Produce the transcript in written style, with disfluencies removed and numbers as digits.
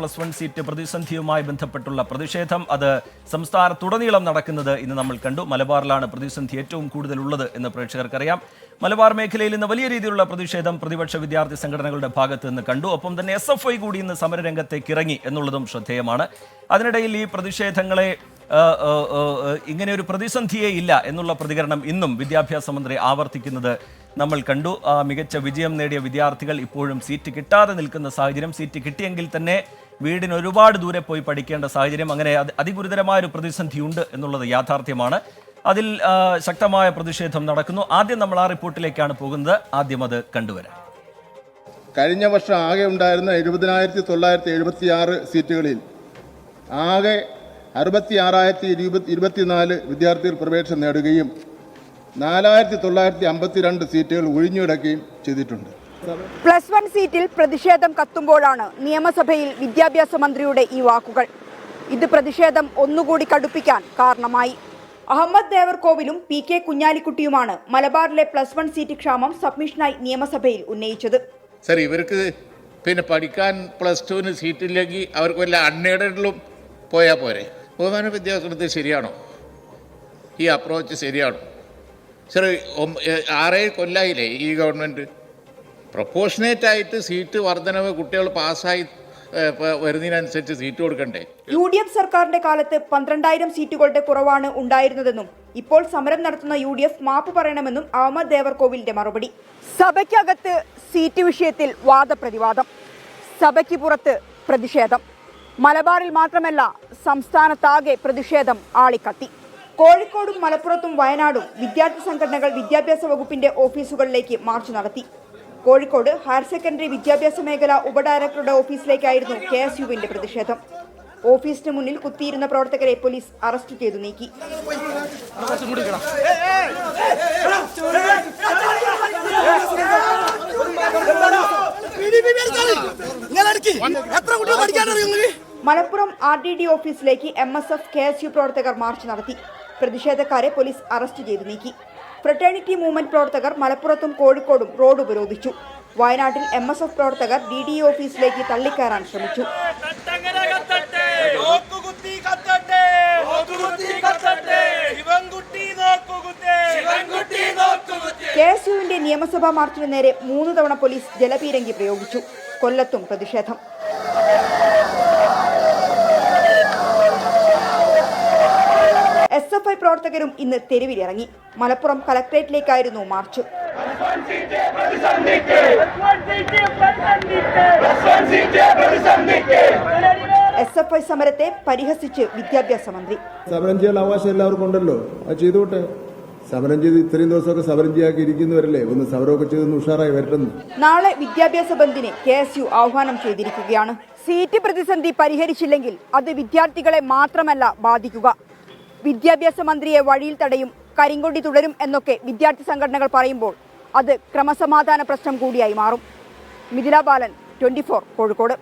+1 seat പ്രതിസന്ധിയുമായി ബന്ധപ്പെട്ടുള്ള പ്രതിഷേധം അത് സംസ്ഥാനത്തുടനീളം നടക്കുന്നത് ഇന്ന് നമ്മൾ കണ്ടു. മലബാറിലാണ് പ്രതിസന്ധി ഏറ്റവും കൂടുതലുള്ളത് എന്ന് പ്രേക്ഷകർക്കറിയാം. മലബാർ മേഖലയിൽ ഇന്ന് വലിയ രീതിയിലുള്ള പ്രതിഷേധം പ്രതിപക്ഷ വിദ്യാർത്ഥി സംഘടനകളുടെ ഭാഗത്ത് നിന്ന് കണ്ടു. ഒപ്പം തന്നെ SFI കൂടി ഇന്ന് സമരരംഗത്തേക്ക് ഇറങ്ങി എന്നുള്ളതും ശ്രദ്ധേയമാണ്. അതിനിടയിൽ ഈ പ്രതിഷേധങ്ങളെ ഇങ്ങനെ ഒരു പ്രതിസന്ധിയേ ഇല്ല എന്നുള്ള പ്രതികരണം ഇന്നും വിദ്യാഭ്യാസ മന്ത്രി ആവർത്തിക്കുന്നത് നമ്മൾ കണ്ടു. മികച്ച വിജയം നേടിയ വിദ്യാർത്ഥികൾ ഇപ്പോഴും സീറ്റ് കിട്ടാതെ നിൽക്കുന്ന സാഹചര്യം, സീറ്റ് കിട്ടിയെങ്കിൽ തന്നെ വീടിന് ഒരുപാട് ദൂരെ പോയി പഠിക്കേണ്ട സാഹചര്യം, അങ്ങനെ അതിഗുരുതരമായ ഒരു പ്രതിസന്ധിയുണ്ട് എന്നുള്ളത് യാഥാർത്ഥ്യമാണ്. അതിൽ ശക്തമായ പ്രതിഷേധം നടക്കുന്നു. ആദ്യം നമ്മൾ ആ റിപ്പോർട്ടിലേക്കാണ് പോകുന്നത്. ആദ്യം അത് കണ്ടുവരാം. കഴിഞ്ഞ വർഷം ആകെ ഉണ്ടായിരുന്ന 70,976 സീറ്റുകളിൽ ആകെ 66,024 വിദ്യാർത്ഥികൾ പ്രവേശനം നേടുകയും 4,952 സീറ്റുകൾ ഒഴിഞ്ഞുകിടക്കുകയും ചെയ്തിട്ടുണ്ട്. +1 സീറ്റിൽ പ്രതിഷേധം കത്തുമ്പോഴാണ് നിയമസഭയിൽ വിദ്യാഭ്യാസ മന്ത്രിയുടെ ഈ വാക്കുകൾ. ഇത് പ്രതിഷേധം ഒന്നുകൂടി കടുപ്പിക്കാൻ കാരണമായി. അഹമ്മദ് ദേവർകോവിലും PK കുഞ്ഞാലിക്കുട്ടിയുമാണ് മലബാറിലെ +1 സീറ്റ് ക്ഷാമം സബ്മിഷനായി നിയമസഭയിൽ ഉന്നയിച്ചത്. സർ, ഇവർക്ക് പിന്നെ പഠിക്കാൻ +2 സീറ്റില്ലെങ്കിൽ അവർക്ക് വല്ല അൺഎയ്ഡഡിലും പോയാൽ പോരെ? ബഹുമാന വിദ്യാഭ്യാസത്തിൽ ശരിയാണോ? ഈ അപ്രോച്ച് ശരിയാണോ? സർ, 6 കൊല്ലായില്ലേ ഈ ഗവൺമെൻറ് പ്രൊപ്പോർഷനേറ്റായിട്ട് സീറ്റ് വർധനവ് കുട്ടികൾ പാസ്സായി വരുന്നതിനനുസരിച്ച് സീറ്റ് കൊടുക്കണ്ടേ? UDF സർക്കാരിന്റെ കാലത്ത് 12,000 സീറ്റുകളുടെ കുറവാണ് ഉണ്ടായിരുന്നതെന്നും ഇപ്പോൾ സമരം നടത്തുന്ന UDF മാപ്പ് പറയണമെന്നും അഹമ്മദ് ദേവർകോവിലിന്റെ മറുപടി. സഭയ്ക്കകത്ത് സീറ്റ് വിഷയത്തിൽ വാദപ്രതിവാദം, സഭയ്ക്ക് പുറത്ത് പ്രതിഷേധം. മലബാറിൽ മാത്രമല്ല സംസ്ഥാനത്താകെ പ്രതിഷേധം ആളിക്കത്തി. കോഴിക്കോടും മലപ്പുറത്തും വയനാടും വിദ്യാർത്ഥി സംഘടനകൾ വിദ്യാഭ്യാസ വകുപ്പിന്റെ ഓഫീസുകളിലേക്ക് മാർച്ച് നടത്തി. കോഴിക്കോട് ഹയർ സെക്കൻഡറി വിദ്യാഭ്യാസ മേഖല ഉപഡയറക്ടറുടെ ഓഫീസിലേക്കായിരുന്നു KSUവിന്റെ പ്രതിഷേധം. ഓഫീസിന് മുന്നിൽ കുത്തിയിരുന്ന പ്രവർത്തകരെ പോലീസ് അറസ്റ്റ് ചെയ്തു നീക്കി. മലപ്പുറം RDD ഓഫീസിലേക്ക് MSF KSU പ്രവർത്തകർ മാർച്ച് നടത്തി. പ്രതിഷേധക്കാരെ പോലീസ് അറസ്റ്റ് ചെയ്തു നീക്കി. ഫ്രട്ടേണിറ്റി മൂവ്മെന്റ് പ്രവർത്തകർ മലപ്പുറത്തും കോഴിക്കോടും റോഡ് ഉപരോധിച്ചു. വയനാട്ടിൽ MSF പ്രവർത്തകർ DDE ഓഫീസിലേക്ക് തള്ളിക്കയറാൻ ശ്രമിച്ചു. KSUവിന്റെ നിയമസഭാ മാർച്ചിന് നേരെ 3 തവണ പോലീസ് ജലപീരങ്കി പ്രയോഗിച്ചു. കൊല്ലത്തും പ്രതിഷേധം. SFI പ്രവർത്തകരും ഇന്ന് തെരുവിലിറങ്ങി. മലപ്പുറം കലക്ട്രേറ്റിലേക്കായിരുന്നു മാർച്ച്. SFI സമരത്തെ പരിഹസിച്ച് വിദ്യാഭ്യാസ മന്ത്രി. സമരം ചെയ്യാൻ അവകാശം എല്ലാവർക്കും ഉണ്ടല്ലോ, അത് ചെയ്തോട്ടെ. സമരം ചെയ്ത് ഇത്രയും ദിവസമൊക്കെ സമരം ചെയ്യാക്കി ഇരിക്കുന്നവരല്ലേ, ഒന്ന് സമരമൊക്കെ ചെയ്തൊന്ന് ഉഷാറായി വരട്ടെന്ന്. നാളെ വിദ്യാഭ്യാസ ബന്ദിന് KSU ആഹ്വാനം ചെയ്തിരിക്കുകയാണ്. സീറ്റ് പ്രതിസന്ധി പരിഹരിച്ചില്ലെങ്കിൽ അത് വിദ്യാർത്ഥികളെ മാത്രമല്ല ബാധിക്കുക, വിദ്യാഭ്യാസ മന്ത്രിയെ വഴിയിൽ തടയും, കരിങ്കൊടി തുടരും എന്നൊക്കെ വിദ്യാർത്ഥി സംഘടനകൾ പറയുമ്പോൾ അത് ക്രമസമാധാന പ്രശ്നം കൂടിയായി മാറും. മിഥില ബാലൻ, 24 കോഴിക്കോട്.